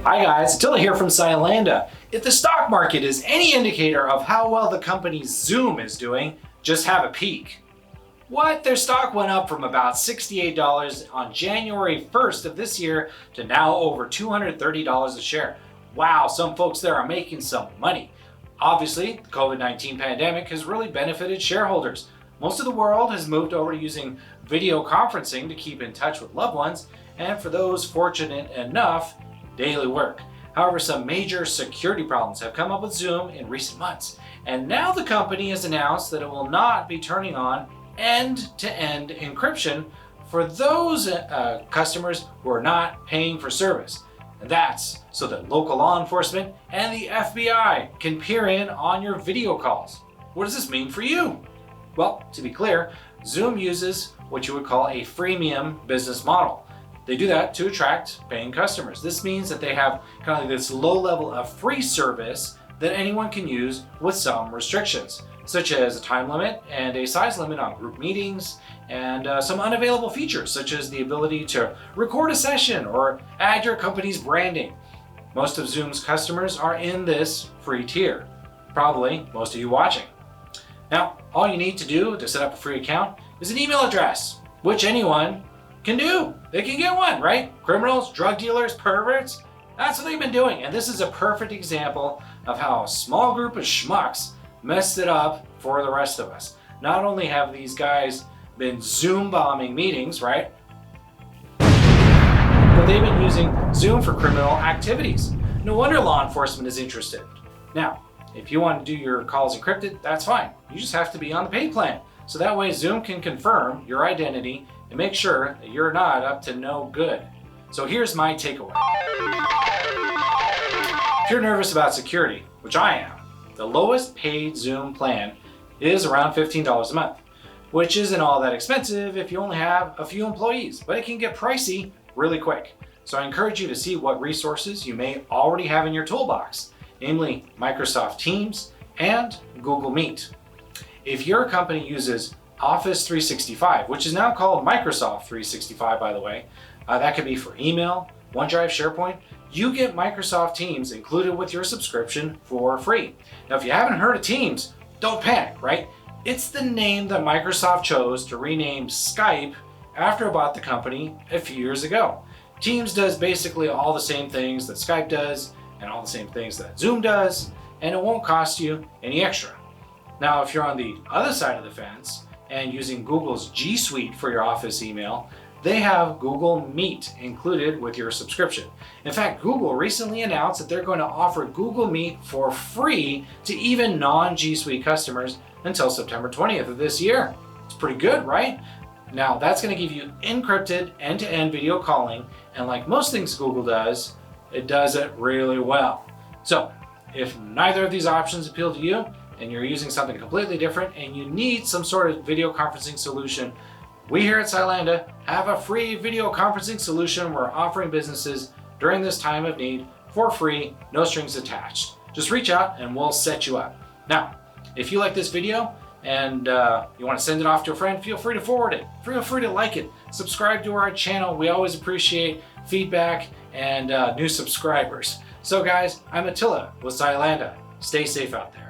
Hi guys, Attila here from Cylanda. If the stock market is any indicator of how well the company Zoom is doing, just have a peek. What? Their stock went up from about $68 on January 1st of this year to now over $230 a share. Wow, some folks there are making some money. Obviously, the COVID-19 pandemic has really benefited shareholders. Most of the world has moved over to using video conferencing to keep in touch with loved ones, and for those fortunate enough, daily work. However, some major security problems have come up with Zoom in recent months, and now the company has announced that it will not be turning on end-to-end encryption for those customers who are not paying for service. And that's so that local law enforcement and the FBI can peer in on your video calls. What does this mean for you? Well, to be clear, Zoom uses what you would call a freemium business model. They do that to attract paying customers. This means that they have kind of like this low level of free service that anyone can use with some restrictions, such as a time limit and a size limit on group meetings, and some unavailable features such as the ability to record a session or add your company's branding. Most of Zoom's customers are in this free tier, probably most of you watching. Now, all you need to do to set up a free account is an email address, which anyone can do. They can get one, right? Criminals, drug dealers, perverts, that's what they've been doing. And this is a perfect example of how a small group of schmucks messed it up for the rest of us. Not only have these guys been Zoom bombing meetings, right? But they've been using Zoom for criminal activities. No wonder law enforcement is interested. Now, if you want to do your calls encrypted, that's fine. You just have to be on the paid plan. So that way Zoom can confirm your identity and make sure that you're not up to no good. So here's my takeaway. If you're nervous about security, which I am, the lowest paid Zoom plan is around $15 a month, which isn't all that expensive if you only have a few employees, but it can get pricey really quick. So I encourage you to see what resources you may already have in your toolbox, namely Microsoft Teams and Google Meet. If your company uses Office 365, which is now called Microsoft 365, by the way, that could be for email, OneDrive, SharePoint, you get Microsoft Teams included with your subscription for free. Now, if you haven't heard of Teams, don't panic, right? It's the name that Microsoft chose to rename Skype after it bought the company a few years ago. Teams does basically all the same things that Skype does and all the same things that Zoom does, and it won't cost you any extra. Now, if you're on the other side of the fence and using Google's G Suite for your office email, they have Google Meet included with your subscription. In fact, Google recently announced that they're going to offer Google Meet for free to even non-G Suite customers until September 20th of this year. It's pretty good, right? Now, that's going to give you encrypted end-to-end video calling, and like most things Google does, it does it really well. So, if neither of these options appeal to you, and you're using something completely different and you need some sort of video conferencing solution, we here at Cylanda have a free video conferencing solution we're offering businesses during this time of need for free, no strings attached. Just reach out and we'll set you up. Now, if you like this video and you want to send it off to a friend, feel free to forward it. Feel free to like it. Subscribe to our channel. We always appreciate feedback and new subscribers. So guys, I'm Attila with Cylanda. Stay safe out there.